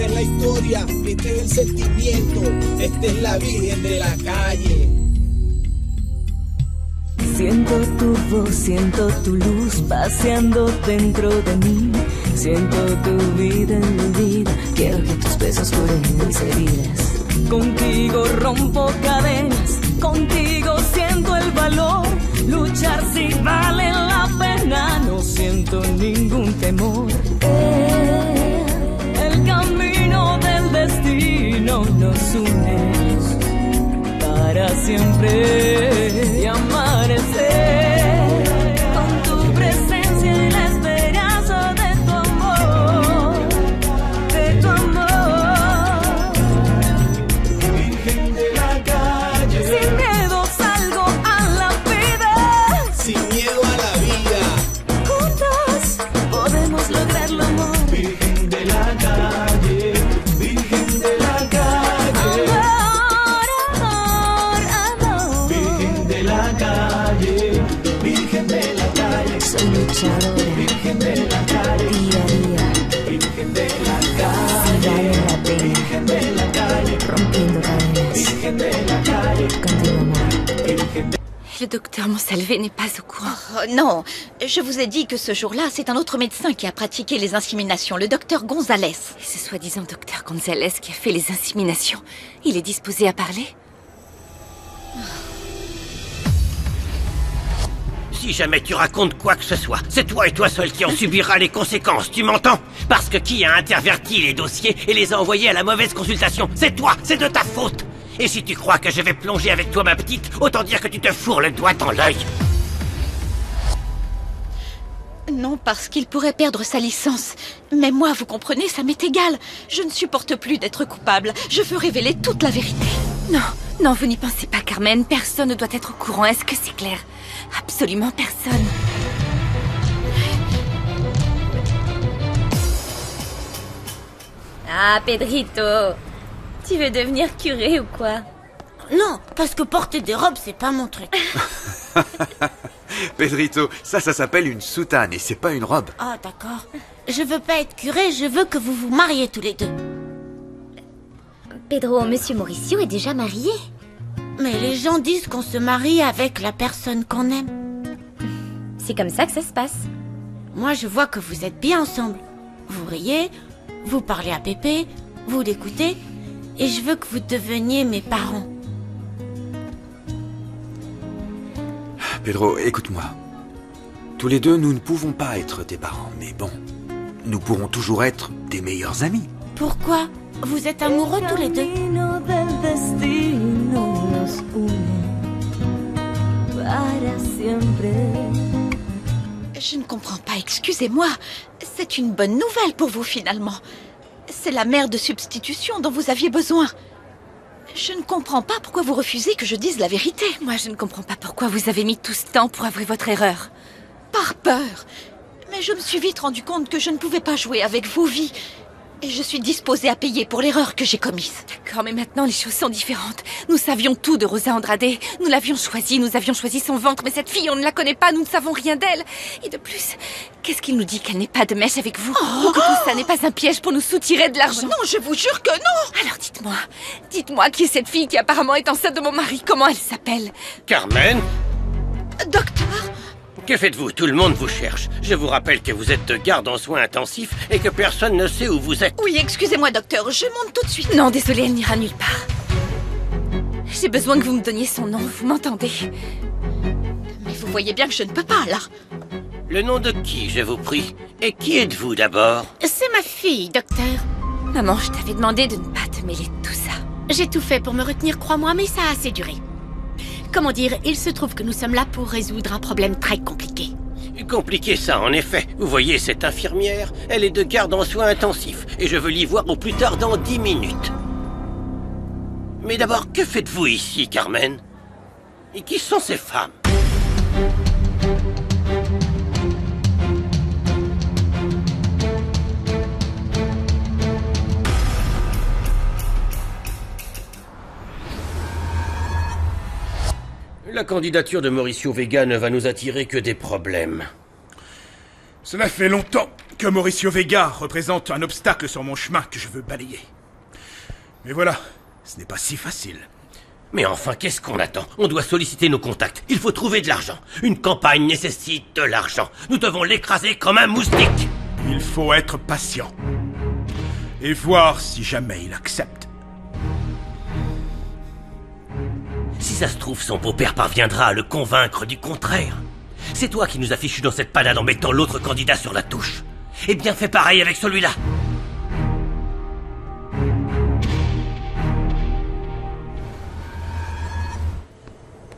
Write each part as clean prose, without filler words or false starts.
Esta es la historia, este es el sentimiento, esta es la Virgen de la calle. Siento tu voz, siento tu luz paseando dentro de mí. Siento tu vida en mi vida. Quiero que tus besos curen mis heridas. Contigo rompo cadenas, contigo siento el valor. Luchar si vale la pena, no siento ningún temor. El camino del destino nos une para siempre y amanecer con tu presencia y la esperanza de tu amor, de tu amor. Virgen de la calle, Sin miedo salgo a la vida, sin miedo a la vida. juntos podemos lograrlo, amor. Virgen de la calle, Virgen de la calle. Amor, amor. Virgen de la calle, Virgen de la calle. Soy luchadora, Virgen de la calle, día a día, Virgen de la si calle, vale la pena, Virgen de la calle, rompiendo cadenas, Virgen de la calle, contigo, amor. Virgen de Le docteur Monsalvé n'est pas au courant. Non, je vous ai dit que ce jour-là, c'est un autre médecin qui a pratiqué les inséminations, le docteur Gonzalez. Et ce soi-disant docteur Gonzalez qui a fait les inséminations, il est disposé à parler? Si jamais tu racontes quoi que ce soit, c'est toi et toi seul qui en subira les conséquences, tu m'entends? Parce que qui a interverti les dossiers et les a envoyés à la mauvaise consultation? C'est toi, c'est de ta faute. Et si tu crois que je vais plonger avec toi ma petite, autant dire que tu te fourres le doigt dans l'œil. Non, parce qu'il pourrait perdre sa licence. Mais moi, vous comprenez, ça m'est égal. Je ne supporte plus d'être coupable. Je veux révéler toute la vérité. Non, non, vous n'y pensez pas, Carmen. Personne ne doit être au courant. Est-ce que c'est clair? Absolument personne. Ah, Pedrito, tu veux devenir curé ou quoi? Non, parce que porter des robes, c'est pas mon truc. Pedrito, ça s'appelle une soutane et c'est pas une robe. Ah, d'accord. Je veux pas être curé, je veux que vous vous mariez tous les deux. Pedro, monsieur Mauricio est déjà marié. Mais les gens disent qu'on se marie avec la personne qu'on aime. C'est comme ça que ça se passe. Moi, je vois que vous êtes bien ensemble. Vous riez, vous parlez à Pépé, vous l'écoutez, et je veux que vous deveniez mes parents. Pedro, écoute-moi. Tous les deux, nous ne pouvons pas être tes parents, mais bon, nous pourrons toujours être des meilleurs amis. Pourquoi? Vous êtes amoureux tous les deux? Camino del destino nos une para siempre. Je ne comprends pas, excusez-moi. C'est une bonne nouvelle pour vous, finalement. C'est la mère de substitution dont vous aviez besoin. Je ne comprends pas pourquoi vous refusez que je dise la vérité. Moi, je ne comprends pas pourquoi vous avez mis tout ce temps pour avouer votre erreur. Par peur. Mais je me suis vite rendu compte que je ne pouvais pas jouer avec vos vies. Et je suis disposée à payer pour l'erreur que j'ai commise. D'accord, mais maintenant les choses sont différentes. Nous savions tout de Rosa Andrade. Nous l'avions choisie, nous avions choisi son ventre. Mais cette fille, on ne la connaît pas, nous ne savons rien d'elle. Et de plus, qu'est-ce qu'il nous dit qu'elle n'est pas de mèche avec vous? Ou que tout ça n'est pas un piège pour nous soutirer de l'argent? Non, je vous jure que non. Alors dites-moi qui est cette fille qui apparemment est enceinte de mon mari? Comment elle s'appelle? Carmen, Docteur, que faites-vous? Tout le monde vous cherche. Je vous rappelle que vous êtes de garde en soins intensifs et que personne ne sait où vous êtes. oui, excusez-moi, docteur, je monte tout de suite. Non, désolée, elle n'ira nulle part. J'ai besoin que vous me donniez son nom, vous m'entendez? Mais vous voyez bien que je ne peux pas, là. Le nom de qui, je vous prie? Et qui êtes-vous d'abord? C'est ma fille, docteur. Maman, je t'avais demandé de ne pas te mêler de tout ça. J'ai tout fait pour me retenir, crois-moi, mais ça a assez duré. Comment dire, il se trouve que nous sommes là pour résoudre un problème très compliqué. Compliqué ça, en effet. Vous voyez cette infirmière? Elle est de garde en soins intensifs et je veux l'y voir au plus tard dans 10 minutes. Mais d'abord, que faites-vous ici, Carmen? Et qui sont ces femmes? La candidature de Mauricio Vega ne va nous attirer que des problèmes. Cela fait longtemps que Mauricio Vega représente un obstacle sur mon chemin que je veux balayer. Mais voilà, ce n'est pas si facile. Mais enfin, qu'est-ce qu'on attend? On doit solliciter nos contacts. Il faut trouver de l'argent. Une campagne nécessite de l'argent. Nous devons l'écraser comme un moustique. Il faut être patient. Et voir si jamais il accepte. Si ça se trouve, son beau-père parviendra à le convaincre du contraire. C'est toi qui nous as fichus dans cette panade en mettant l'autre candidat sur la touche. Eh bien, fais pareil avec celui-là.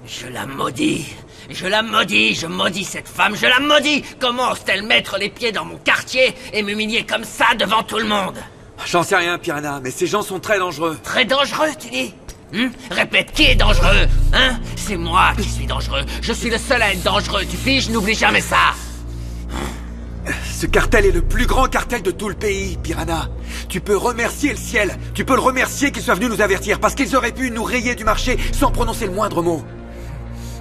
Je la maudis. Je la maudis. Je maudis cette femme. Je la maudis. Comment ose-t-elle mettre les pieds dans mon quartier et m'humilier comme ça devant tout le monde? J'en sais rien, Piranha, mais ces gens sont très dangereux. Très dangereux, tu dis? Répète, qui est dangereux? Hein? C'est moi qui suis dangereux. Je suis le seul à être dangereux, tu piges? N'oublie jamais ça. Ce cartel est le plus grand cartel de tout le pays, Piranha. Tu peux remercier le ciel. Tu peux le remercier qu'ils soient venus nous avertir, parce qu'ils auraient pu nous rayer du marché sans prononcer le moindre mot.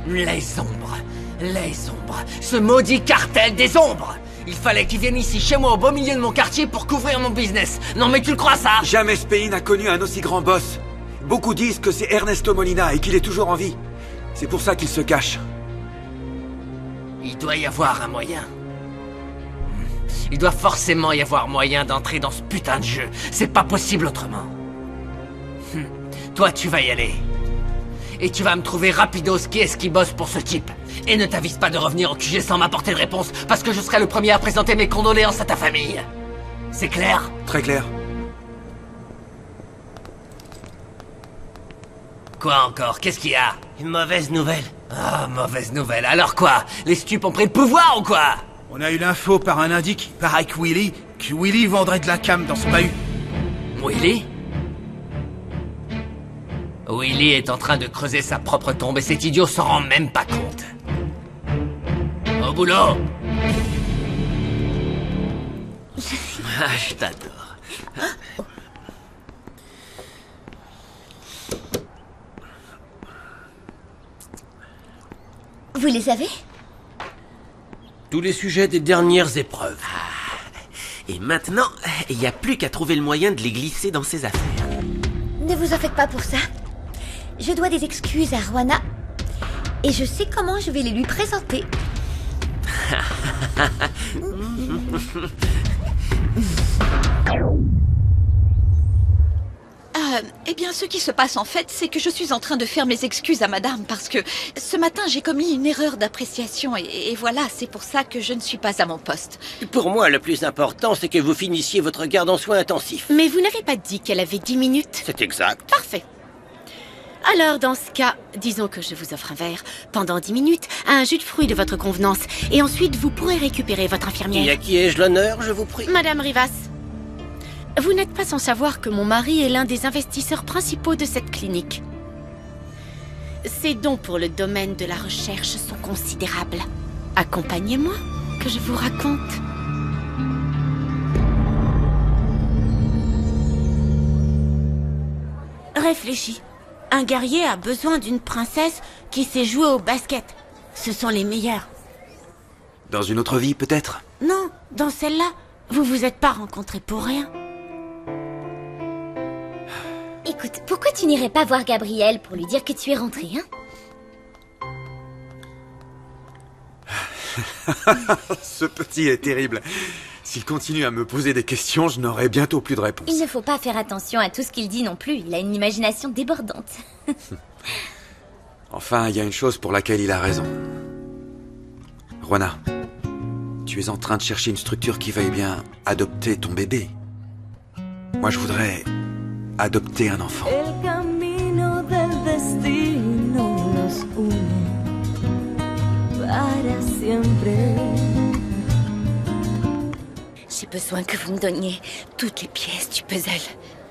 Les ombres. Les ombres. Ce maudit cartel des ombres. Il fallait qu'ils viennent ici, chez moi, au beau milieu de mon quartier pour couvrir mon business. Non mais tu le crois ça? Jamais ce pays n'a connu un aussi grand boss. Beaucoup disent que c'est Ernesto Molina et qu'il est toujours en vie. C'est pour ça qu'il se cache. Il doit y avoir un moyen. Il doit forcément y avoir moyen d'entrer dans ce putain de jeu. C'est pas possible autrement. Toi, tu vas y aller. Et tu vas me trouver rapidos qui est-ce qui bosse pour ce type. Et ne t'avise pas de revenir au QG sans m'apporter de réponse, parce que je serai le premier à présenter mes condoléances à ta famille. C'est clair? Très clair. Quoi encore? Qu'est-ce qu'il y a? Une mauvaise nouvelle. Ah, mauvaise nouvelle. Alors quoi? Les stupes ont pris le pouvoir ou quoi? On a eu l'info par un indice qui paraît que Willy vendrait de la cam dans ce bahut. Willy? Willy est en train de creuser sa propre tombe et cet idiot s'en rend même pas compte. Au boulot! Ah, je t'adore. Vous les avez? Tous les sujets des dernières épreuves. Et maintenant, il n'y a plus qu'à trouver le moyen de les glisser dans ses affaires. Ne vous en faites pas pour ça. Je dois des excuses à Juana. Et je sais comment je vais les lui présenter. Eh bien, ce qui se passe en fait, c'est que je suis en train de faire mes excuses à madame parce que ce matin, j'ai commis une erreur d'appréciation et voilà, c'est pour ça que je ne suis pas à mon poste. Pour moi, le plus important, c'est que vous finissiez votre garde en soins intensifs. Mais vous n'avez pas dit qu'elle avait 10 minutes? C'est exact. Parfait. Alors, dans ce cas, disons que je vous offre un verre pendant 10 minutes, un jus de fruits de votre convenance, et ensuite vous pourrez récupérer votre infirmière. Et à qui ai-je l'honneur, je vous prie? Madame Rivas. Vous n'êtes pas sans savoir que mon mari est l'un des investisseurs principaux de cette clinique. Ses dons pour le domaine de la recherche sont considérables. Accompagnez-moi, que je vous raconte. Réfléchis. Un guerrier a besoin d'une princesse qui sait jouer au basket. Ce sont les meilleurs. Dans une autre vie, peut-être? Non, dans celle-là, vous vous êtes pas rencontrés pour rien. Écoute, pourquoi tu n'irais pas voir Gabriel pour lui dire que tu es rentré, hein? Ce petit est terrible. S'il continue à me poser des questions, je n'aurai bientôt plus de réponse. Il ne faut pas faire attention à tout ce qu'il dit non plus. Il a une imagination débordante. Enfin, il y a une chose pour laquelle il a raison. Juana, tu es en train de chercher une structure qui veuille bien adopter ton bébé. Moi, je voudrais adopter un enfant. El camino del destino nos une para siempre. J'ai besoin que vous me donniez toutes les pièces du puzzle.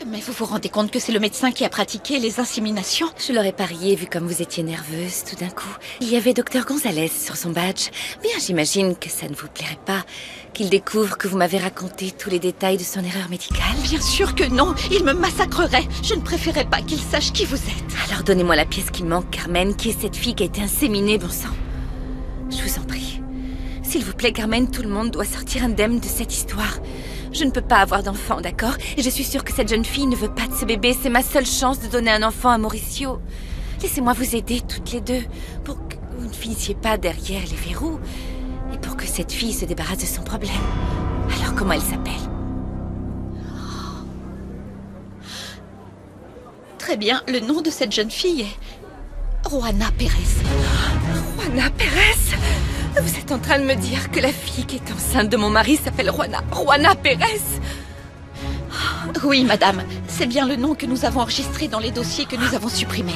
Mais vous vous rendez compte que c'est le médecin qui a pratiqué les inséminations? Je l'aurais parié vu comme vous étiez nerveuse tout d'un coup. Il y avait Dr Gonzalez sur son badge. Bien, j'imagine que ça ne vous plairait pas qu'il découvre que vous m'avez raconté tous les détails de son erreur médicale. Bien sûr que non, il me massacrerait. Je ne préférais pas qu'il sache qui vous êtes. Alors donnez-moi la pièce qui manque, Carmen, qui est cette fille qui a été inséminée, bon sang. Je vous en prie. S'il vous plaît, Carmen, tout le monde doit sortir indemne de cette histoire. Je ne peux pas avoir d'enfant, d'accord? Et je suis sûre que cette jeune fille ne veut pas de ce bébé. C'est ma seule chance de donner un enfant à Mauricio. Laissez-moi vous aider toutes les deux pour que vous ne finissiez pas derrière les verrous et pour que cette fille se débarrasse de son problème. Alors, comment elle s'appelle? Très bien, le nom de cette jeune fille est Juana Pérez. Juana Pérez? Vous êtes en train de me dire que la fille qui est enceinte de mon mari s'appelle Juana Pérez? Oui, madame. C'est bien le nom que nous avons enregistré dans les dossiers que nous avons supprimés.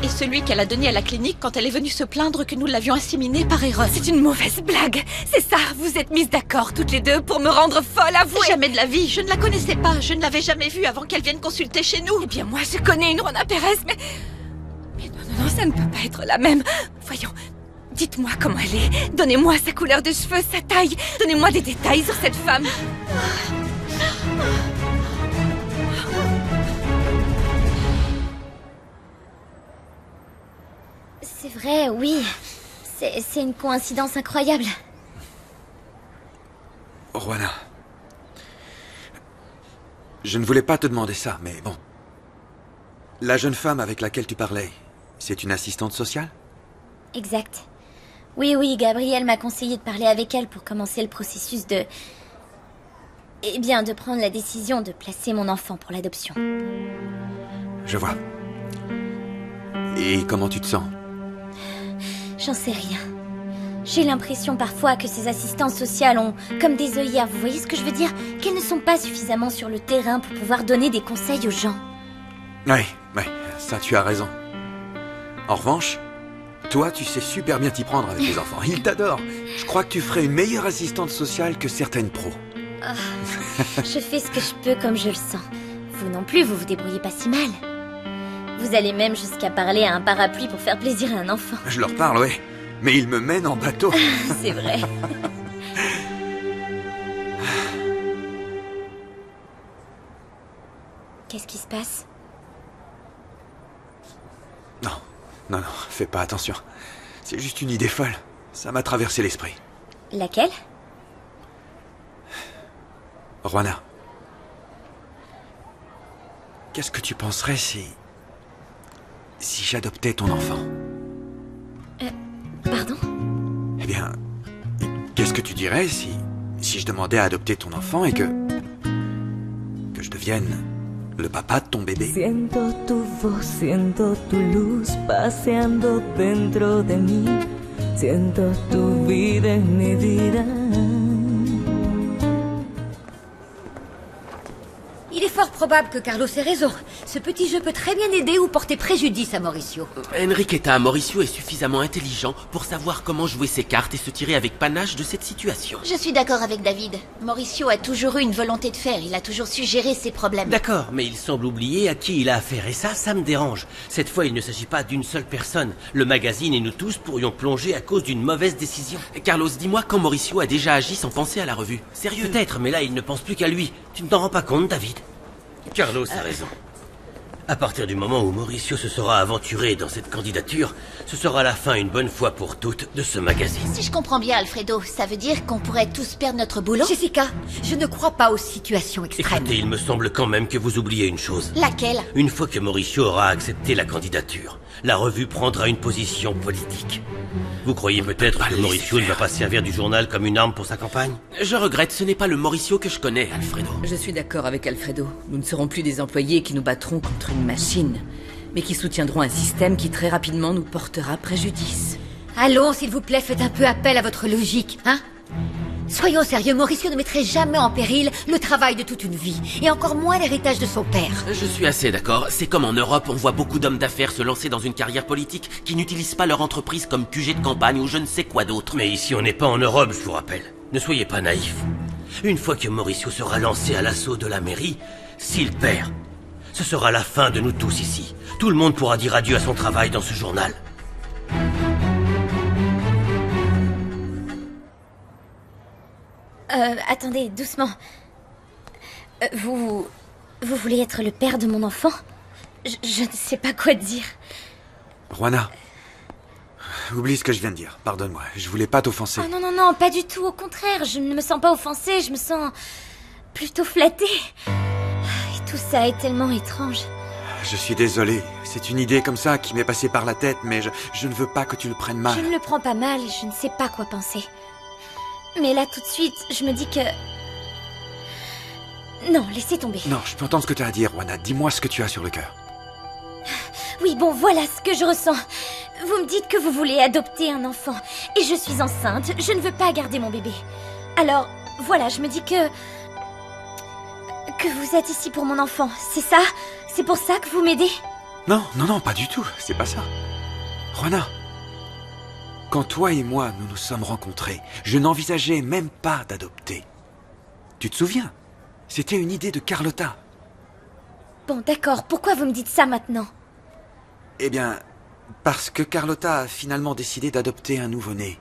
Et celui qu'elle a donné à la clinique quand elle est venue se plaindre que nous l'avions inséminée par erreur. C'est une mauvaise blague. C'est ça, vous êtes mises d'accord toutes les deux pour me rendre folle, avouez. Jamais de la vie, je ne la connaissais pas. Je ne l'avais jamais vue avant qu'elle vienne consulter chez nous. Eh bien, moi, je connais une Juana Pérez, mais non, ça ne peut pas être la même. Voyons, dites-moi comment elle est. Donnez-moi sa couleur de cheveux, sa taille. Donnez-moi des détails sur cette femme. C'est vrai, oui. C'est une coïncidence incroyable. Juana. Je ne voulais pas te demander ça, mais bon. La jeune femme avec laquelle tu parlais, c'est une assistante sociale? Exact. Oui, Gabriel m'a conseillé de parler avec elle pour commencer le processus de... Eh bien, de prendre la décision de placer mon enfant pour l'adoption. Je vois. Et comment tu te sens? J'en sais rien. J'ai l'impression parfois que ces assistantes sociales ont comme des œillères, vous voyez ce que je veux dire? Qu'elles ne sont pas suffisamment sur le terrain pour pouvoir donner des conseils aux gens. Oui, ça tu as raison. En revanche, toi tu sais super bien t'y prendre avec les enfants. Ils t'adorent. Je crois que tu ferais une meilleure assistante sociale que certaines pros. Je fais ce que je peux comme je le sens. Vous non plus, vous vous débrouillez pas si mal. Vous allez même jusqu'à parler à un parapluie pour faire plaisir à un enfant. Je leur parle, oui. Mais ils me mènent en bateau. C'est vrai. Qu'est-ce qui se passe? Non, fais pas attention. C'est juste une idée folle. Ça m'a traversé l'esprit. Laquelle? Juana. Qu'est-ce que tu penserais si j'adoptais ton enfant? Pardon? Eh bien, qu'est-ce que tu dirais si je demandais à adopter ton enfant et que je devienne le papa de ton bébé? Siento tu voz, siento tu luz paseando dentro de mí. Siento tu vida en mi vida. Il est fort probable que Carlos ait raison. Ce petit jeu peut très bien aider ou porter préjudice à Mauricio. Enriqueta, Mauricio est suffisamment intelligent pour savoir comment jouer ses cartes et se tirer avec panache de cette situation. Je suis d'accord avec David. Mauricio a toujours eu une volonté de faire. Il a toujours su gérer ses problèmes. D'accord, mais il semble oublier à qui il a affaire. Et ça me dérange. Cette fois, il ne s'agit pas d'une seule personne. Le magazine et nous tous pourrions plonger à cause d'une mauvaise décision. Carlos, dis-moi quand Mauricio a déjà agi sans penser à la revue. Sérieux? Peut-être, mais là, il ne pense plus qu'à lui. Tu ne t'en rends pas compte, David? Carlos a raison. À partir du moment où Mauricio se sera aventuré dans cette candidature, ce sera la fin une bonne fois pour toutes de ce magazine. Si je comprends bien, Alfredo, ça veut dire qu'on pourrait tous perdre notre boulot? Jessica, je ne crois pas aux situations extrêmes. Écoutez, il me semble quand même que vous oubliez une chose. Laquelle? Une fois que Mauricio aura accepté la candidature, la revue prendra une position politique. Vous croyez peut-être que Mauricio ne va pas servir du journal comme une arme pour sa campagne? Je regrette, ce n'est pas le Mauricio que je connais, Alfredo. Je suis d'accord avec Alfredo. Nous ne serons plus des employés qui nous battront contre une machine, mais qui soutiendront un système qui très rapidement nous portera préjudice. Allons, s'il vous plaît, faites un peu appel à votre logique, hein? Soyons sérieux, Mauricio ne mettrait jamais en péril le travail de toute une vie, et encore moins l'héritage de son père. Je suis assez d'accord. C'est comme en Europe, on voit beaucoup d'hommes d'affaires se lancer dans une carrière politique qui n'utilisent pas leur entreprise comme QG de campagne ou je ne sais quoi d'autre. Mais ici, on n'est pas en Europe, je vous rappelle. Ne soyez pas naïfs. Une fois que Mauricio sera lancé à l'assaut de la mairie, s'il perd, ce sera la fin de nous tous ici. Tout le monde pourra dire adieu à son travail dans ce journal. Attendez, doucement. Vous voulez être le père de mon enfant? Je ne sais pas quoi dire. Juana, Oublie ce que je viens de dire. Pardonne-moi, je voulais pas t'offenser. Oh non, non, non, pas du tout. Au contraire, je ne me sens pas offensée. Je me sens plutôt flattée. Et tout ça est tellement étrange. Je suis désolé. C'est une idée comme ça qui m'est passée par la tête, mais je ne veux pas que tu le prennes mal. Je ne le prends pas mal, je ne sais pas quoi penser. Mais là, tout de suite, je me dis que... Non, laissez tomber. Non, je peux entendre ce que tu as à dire, Juana. Dis-moi ce que tu as sur le cœur. Oui, bon, voilà ce que je ressens. Vous me dites que vous voulez adopter un enfant. Et je suis enceinte, je ne veux pas garder mon bébé. Alors, voilà, je me dis que vous êtes ici pour mon enfant, c'est ça? C'est pour ça que vous m'aidez? Non, non, non, pas du tout. C'est pas ça. Juana, quand toi et moi nous nous sommes rencontrés, je n'envisageais même pas d'adopter. Tu te souviens? C'était une idée de Carlotta. Bon, d'accord, pourquoi vous me dites ça maintenant? Eh bien, parce que Carlotta a finalement décidé d'adopter un nouveau-né.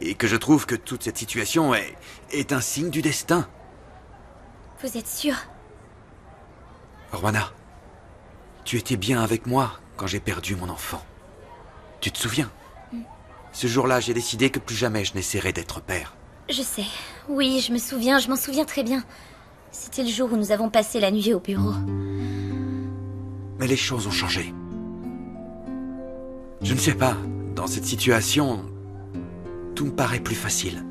Et que je trouve que toute cette situation est un signe du destin. Vous êtes sûr? Juana, tu étais bien avec moi quand j'ai perdu mon enfant. Tu te souviens? Ce jour-là, j'ai décidé que plus jamais je n'essaierai d'être père. Je sais. Oui, je m'en souviens très bien. C'était le jour où nous avons passé la nuit au bureau. Mais les choses ont changé. Je ne sais pas, dans cette situation, tout me paraît plus facile.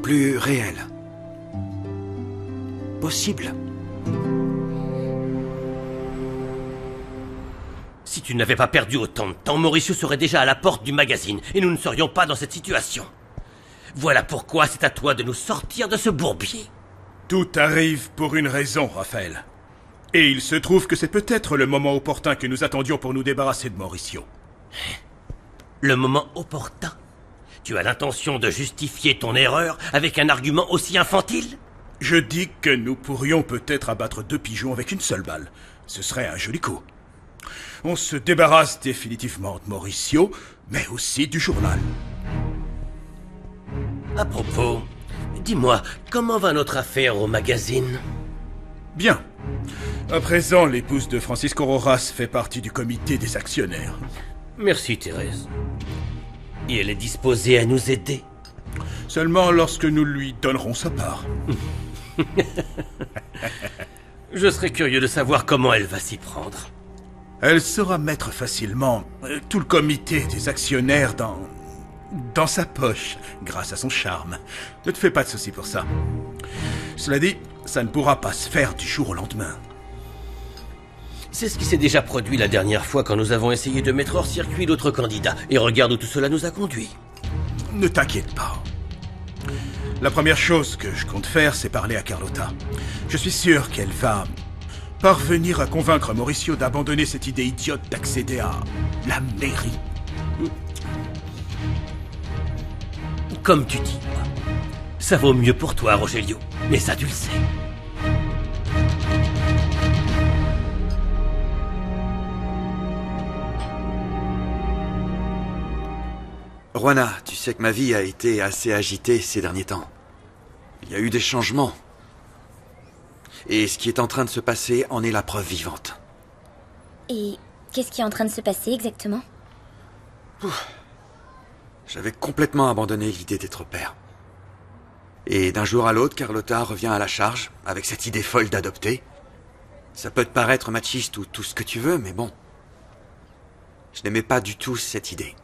Plus réel. Possible. Si tu n'avais pas perdu autant de temps, Mauricio serait déjà à la porte du magazine et nous ne serions pas dans cette situation. Voilà pourquoi c'est à toi de nous sortir de ce bourbier. Tout arrive pour une raison, Raphaël. Et il se trouve que c'est peut-être le moment opportun que nous attendions pour nous débarrasser de Mauricio. Le moment opportun? Tu as l'intention de justifier ton erreur avec un argument aussi infantile? Je dis que nous pourrions peut-être abattre 2 pigeons avec une seule balle. Ce serait un joli coup. On se débarrasse définitivement de Mauricio, mais aussi du journal. À propos, dis-moi, comment va notre affaire au magazine? Bien. À présent, l'épouse de Francisco Rojas fait partie du comité des actionnaires. Merci, Thérèse. Et elle est disposée à nous aider? Seulement lorsque nous lui donnerons sa part. Je serais curieux de savoir comment elle va s'y prendre. Elle saura mettre facilement tout le comité des actionnaires dans sa poche, grâce à son charme. Ne te fais pas de soucis pour ça. Cela dit, ça ne pourra pas se faire du jour au lendemain. C'est ce qui s'est déjà produit la dernière fois quand nous avons essayé de mettre hors circuit d'autres candidats. Et regarde où tout cela nous a conduits. Ne t'inquiète pas. La première chose que je compte faire, c'est parler à Carlotta. Je suis sûr qu'elle va parvenir à convaincre Mauricio d'abandonner cette idée idiote d'accéder à la mairie. Comme tu dis, ça vaut mieux pour toi, Rogelio. Mais ça, tu le sais. Juana, tu sais que ma vie a été assez agitée ces derniers temps. Il y a eu des changements. Et ce qui est en train de se passer en est la preuve vivante. Et qu'est-ce qui est en train de se passer exactement? J'avais complètement abandonné l'idée d'être père. Et d'un jour à l'autre, Carlotta revient à la charge, avec cette idée folle d'adopter. Ça peut te paraître machiste ou tout ce que tu veux, mais bon. Je n'aimais pas du tout cette idée.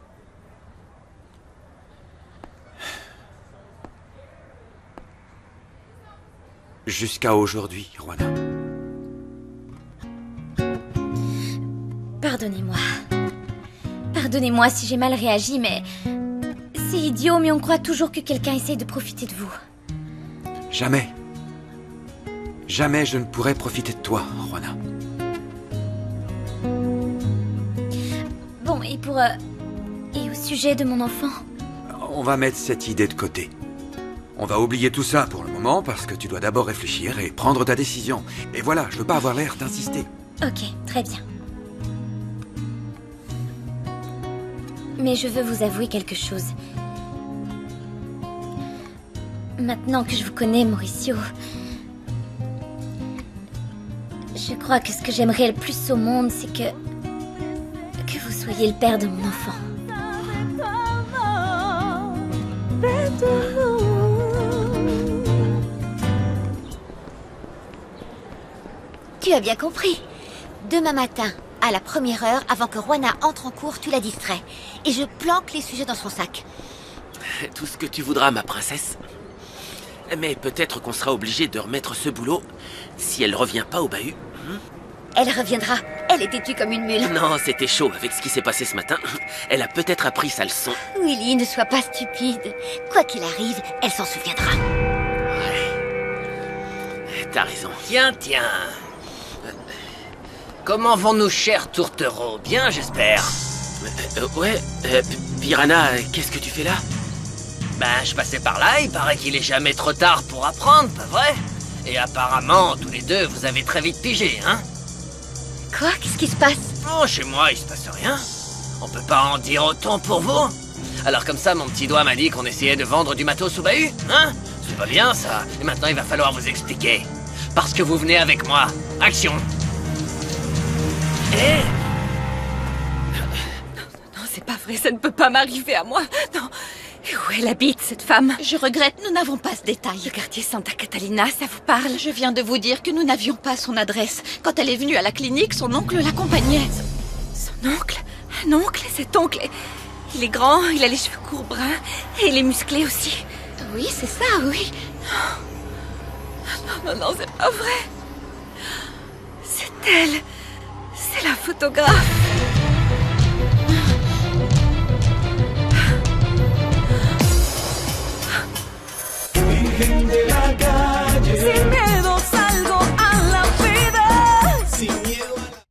Jusqu'à aujourd'hui, Juana. Pardonnez-moi. Pardonnez-moi si j'ai mal réagi, mais... C'est idiot, mais on croit toujours que quelqu'un essaye de profiter de vous. Jamais. Jamais je ne pourrais profiter de toi, Juana. Bon, et et au sujet de mon enfant? On va mettre cette idée de côté. On va oublier tout ça pour le moment, parce que tu dois d'abord réfléchir et prendre ta décision. Et voilà, je veux pas avoir l'air d'insister. Ok, très bien. Mais je veux vous avouer quelque chose. Maintenant que je vous connais, Mauricio, je crois que ce que j'aimerais le plus au monde, c'est que vous soyez le père de mon enfant. Répète-moi. Tu as bien compris. Demain matin, à la première heure, avant que Juana entre en cours, tu la distrais. Et je planque les sujets dans son sac. Tout ce que tu voudras, ma princesse. Mais peut-être qu'on sera obligé de remettre ce boulot si elle revient pas au bahut. Elle reviendra. Elle est têtue comme une mule. Non, c'était chaud avec ce qui s'est passé ce matin. Elle a peut-être appris sa leçon. Willy, ne sois pas stupide. Quoi qu'il arrive, elle s'en souviendra. T'as raison. Tiens. Comment vont nos chers tourtereaux? Bien, j'espère. Piranha, qu'est-ce que tu fais là? Ben, je passais par là, il paraît qu'il est jamais trop tard pour apprendre, pas vrai? Et apparemment, tous les deux, vous avez très vite pigé, hein? Quoi? Qu'est-ce qui se passe? Oh, chez moi, il se passe rien. On peut pas en dire autant pour vous. Alors comme ça, mon petit doigt m'a dit qu'on essayait de vendre du matos au bahut, hein? C'est pas bien, ça. Et maintenant, il va falloir vous expliquer. Parce que vous venez avec moi. Action! Non, c'est pas vrai, ça ne peut pas m'arriver à moi. Non. Et où elle habite, cette femme? Je regrette, nous n'avons pas ce détail. Le quartier Santa Catalina, ça vous parle? Je viens de vous dire que nous n'avions pas son adresse. Quand elle est venue à la clinique, son oncle l'accompagnait. Son oncle? Un oncle? Cet oncle, il est grand, il a les cheveux courts bruns, et il est musclé aussi. Oui, c'est ça, oui. Non, c'est pas vrai. C'est elle. C'est la photographe.